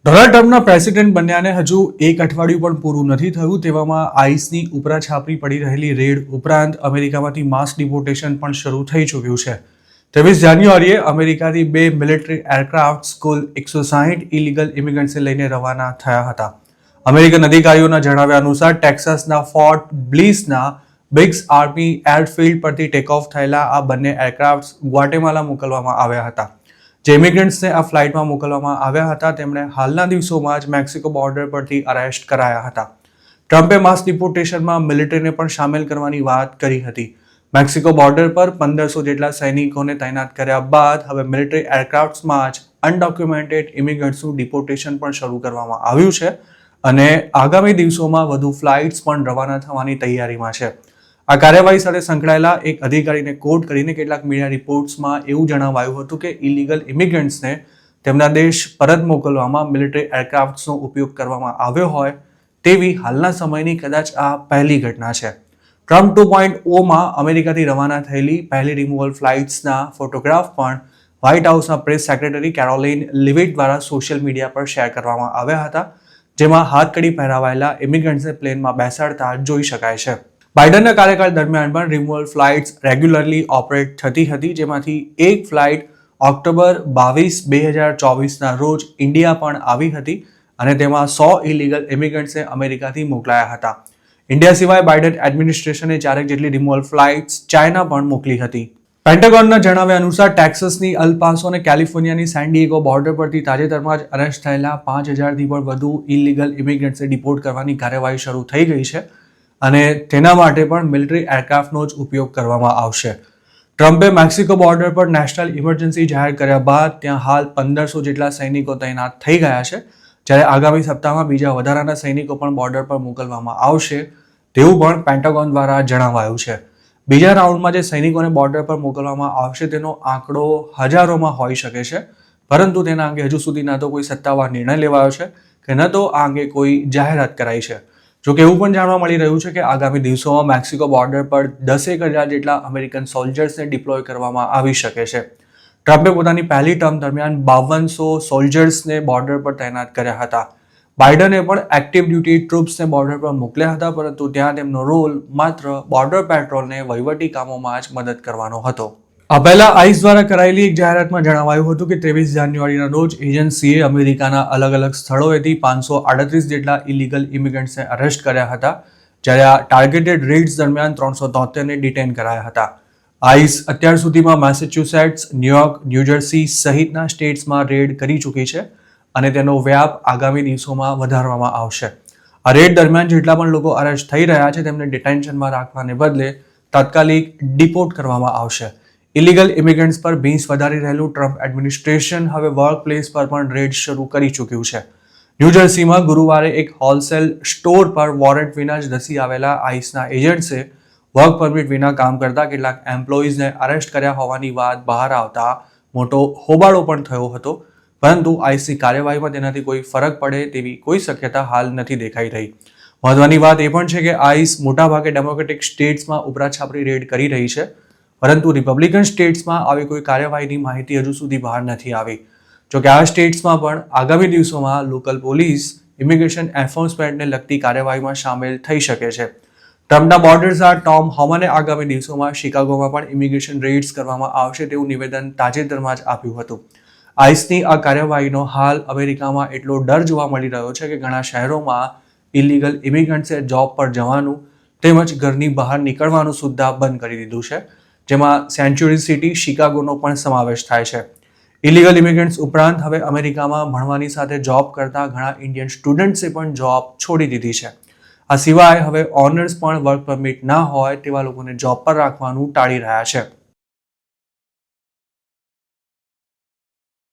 Donald ટ્રમ્પના president બન્યાને હજુ એક અઠવાડિયું પણ પૂરું નથી થયું તેવામાં આઈસની ઉપરા છાપરી પડી રહેલી રેડ ઉપરાંત અમેરિકામાંથી માસ ડિપોર્ટેશન પણ શરૂ થઈ ચૂક્યું છે. 23 જાન્યુઆરીએ અમેરિકાથી 2 મિલિટરી એરક્રાફ્ટ કુલ 160 ઇલીગલ ઇમિગ્રન્ટ્સને લઈને રવાના થયા હતા. અમેરિકન અધિકારીઓના જણાવ્યા અનુસાર ટેક્સાસના ફોર્ટ બ્લિસના બિગ્સ આર્મી એરફિલ્ડ પરથી ટેક ઓફ થયેલા આ બંને એરક્રાફ્ટ ગ્વાટેમાલા મોકલવામાં આવ્યા હતા. જે ઇમિગ્રન્ટ્સને આ ફ્લાઇટમાં મોકલવામાં આવ્યા હતા તેમણે હાલના દિવસોમાં જ મેક્સિકો બોર્ડર પરથી અરેસ્ટ કરાયા હતા. ટ્રમ્પે માસ ડિપોર્ટેશનમાં મિલિટરીને પણ સામેલ કરવાની વાત કરી હતી. મેક્સિકો બોર્ડર પર 1500 જેટલા સૈનિકોને તૈનાત કર્યા બાદ હવે મિલિટરી એરક્રાફ્ટ્સમાં જ અનડોક્યુમેન્ટેડ ઇમિગ્રન્ટ્સનું ડિપોર્ટેશન પણ શરૂ કરવામાં આવ્યું છે અને આગામી દિવસોમાં વધુ ફ્લાઇટ્સ પણ રવાના થવાની તૈયારીમાં છે. આ કાર્યવાહી સાથે સંકળાયેલા એક અધિકારીને કોટ કરીને કેટલાક મીડિયા રિપોર્ટ્સમાં એવું જણાવાયું હતું કે ઇલીગલ ઇમિગ્રન્ટ્સને તેમના દેશ પરત મોકલવામાં મિલિટરી એરક્રાફ્ટ્સનો ઉપયોગ કરવામાં આવ્યો હોય તેવી હાલના સમયની કદાચ આ પહેલી ઘટના છે. ટ્રમ્પ 2.0માં અમેરિકાથી રવાના થયેલી પહેલી રિમૂવલ ફ્લાઇટ્સના ફોટોગ્રાફ પણ વ્હાઇટ હાઉસના પ્રેસ સેક્રેટરી કેરોલિન લિવિટ દ્વારા સોશિયલ મીડિયા પર શેર કરવામાં આવ્યા હતા, જેમાં હાથકડી પહેરાવાયેલા ઇમિગ્રન્ટ્સને પ્લેનમાં બેસાડતા જોઈ શકાય છે. બાઇડનના કાર્યકાળ દરમિયાન પણ રિમૂવલ ફ્લાઇટ્સ રેગ્યુલરલી ઓપરેટ થતી હતી, જેમાંથી એક ફ્લાઇટ ઓક્ટોબર 22, 2024ના રોજ ઇન્ડિયા પણ આવી હતી અને તેમાં 100 ઇલીગલ ઇમિગ્રન્ટ્સને અમેરિકાથી મોકલાયા હતા. ઇન્ડિયા સિવાય બાઇડન એડમિનિસ્ટ્રેશને 4 જેટલી રિમૂવલ ફ્લાઇટ્સ ચાઇના પણ મોકલી હતી. પેન્ટાગોનના જણાવ્યા અનુસાર ટેક્સાસની અલ પાસો અને કેલિફોર્નિયાની સેન ડિએગો બોર્ડર પરથી તાજેતરમાં જ અરેસ્ટ થયેલા 5000થી પણ વધુ ઇલીગલ ઇમિગ્રન્ટ્સને ડિપોર્ટ કરવાની કાર્યવાહી શરૂ થઈ ગઈ છે અને તેના માટે પણ મિલિટરી એરક્રાફ્ટનો જ ઉપયોગ કરવામાં આવશે. ટ્રમ્પે મેક્સિકો બોર્ડર પર નેશનલ ઇમરજન્સી જાહેર કર્યા બાદ ત્યાં હાલ 1500 જેટલા સૈનિકો તૈનાત થઈ ગયા છે, જ્યારે આગામી સપ્તાહમાં બીજા વધારાના સૈનિકો પણ બોર્ડર પર મોકલવામાં આવશે તેવું પણ પેન્ટાગોન દ્વારા જણાવાયું છે. બીજા રાઉન્ડમાં જે સૈનિકોને બોર્ડર પર મોકલવામાં આવશે તેનો આંકડો હજારોમાં હોઈ શકે છે, પરંતુ તેના અંગે હજુ સુધી ન તો કોઈ સત્તાવાર નિર્ણય લેવાયો છે કે ન તો આ અંગે કોઈ જાહેરાત કરાઈ છે. જોકે એવું પણ જાણવા મળી રહ્યું છે કે આગામી દિવસોમાં મેક્સિકો બોર્ડર પર 10,000 જેટલા અમેરિકન સોલ્જર્સને ડિપ્લોય કરવામાં આવી શકે છે. ટ્રમ્પે પોતાની પહેલી ટર્મ દરમિયાન 5200 સોલ્જર્સને બોર્ડર પર તૈનાત કર્યા હતા. બાઇડને પણ એક્ટિવ ડ્યુટી ટ્રુપ્સને બોર્ડર પર મોકલ્યા હતા, પરંતુ ત્યાં તેમનો રોલ માત્ર બોર્ડર પેટ્રોલને વહીવટી કામોમાં જ મદદ કરવાનો હતો. આ પહેલા આઈસ દ્વારા કરાયેલી એક જાહેરાતમાં જણાવાયું હતું કે 23 જાન્યુઆરીના રોજ એજન્સીએ અમેરિકાના અલગ અલગ સ્થળોએથી 538 જેટલા ઇલીગલ ઇમિગ્રન્ટ્સને અરેસ્ટ કર્યા હતા, જ્યારે આ ટાર્ગેટેડ રેડ્સ દરમિયાન 373ને ડિટેન કરાયા હતા. આઈસ અત્યાર સુધીમાં મેસેચ્યુસેટ્સ, ન્યુયોર્ક, ન્યૂજર્સી સહિતના સ્ટેટ્સમાં રેડ કરી ચૂકી છે અને તેનો વ્યાપ આગામી દિવસોમાં વધારવામાં આવશે. આ રેડ દરમિયાન જેટલા પણ લોકો અરેસ્ટ થઈ રહ્યા છે તેમને ડિટેન્શનમાં રાખવાને બદલે તાત્કાલિક ડિપોર્ટ કરવામાં આવશે. ઇલીગલ ઇમિગ્રન્ટ્સ પર ભીંસ વધારી રહેલું ટ્રમ્પ એડમિનિસ્ટ્રેશન હવે વર્ક પ્લેસ પર પણ રેડ શરૂ કરી ચૂક્યું છે. ન્યૂજર્સીમાં ગુરુવારે એક હોલસેલ સ્ટોર પર વોરંટ વિના જ ધસી આવેલા આઈસના એજન્ટ્સે વર્ક પરમિટ વિના કામ કરતા કેટલાક એમ્પ્લોઈઝને અરેસ્ટ કર્યા હોવાની વાત બહાર આવતા મોટો હોબાળો પણ થયો હતો, પરંતુ આઈસની કાર્યવાહીમાં તેનાથી કોઈ ફરક પડે તેવી કોઈ શક્યતા હાલ નથી દેખાઈ રહી. મહત્વની વાત એ પણ છે કે આઈસ મોટાભાગે ડેમોક્રેટિક સ્ટેટ્સમાં ઉપરાછાપરી રેડ કરી રહી છે, પરંતુ રિપબ્લિકન સ્ટેટ્સમાં આવી કોઈ કાર્યવાહીની માહિતી હજુ સુધી બહાર નથી આવી. જોકે આ સ્ટેટ્સમાં પણ આગામી દિવસોમાં લોકલ પોલીસ ઇમિગ્રેશન એન્ફોર્સમેન્ટને લગતી કાર્યવાહીમાં સામેલ થઈ શકે છે. ટ્રમ્પના બોર્ડરઝાર ટોમ હોમને આગામી દિવસોમાં શિકાગોમાં પણ ઇમિગ્રેશન રેડ્સ કરવામાં આવશે તેવું નિવેદન તાજેતરમાં જ આપ્યું હતું. આઈસની આ કાર્યવાહીનો હાલ અમેરિકામાં એટલો ડર જોવા મળી રહ્યો છે કે ઘણા શહેરોમાં ઇલીગલ ઇમિગ્રન્ટ્સે જોબ પર જવાનું તેમજ ઘરની બહાર નીકળવાનું સુદ્ધા બંધ કરી દીધું છે, જેમાં સેન્ચ્યુરી સિટી શિકાગોનો પણ સમાવેશ થાય છે. ઇલીગલ ઇમિગ્રન્ટ્સ ઉપરાંત હવે અમેરિકામાં ભણવાની સાથે જોબ કરતા ઘણા ઇન્ડિયન સ્ટુડન્ટ્સે પણ જોબ છોડી દીધી છે. આ સિવાય હવે ઓનર્સ પણ વર્ક પરમિટ ના હોય તેવા લોકોને જોબ પર રાખવાનું ટાળી રહ્યા છે.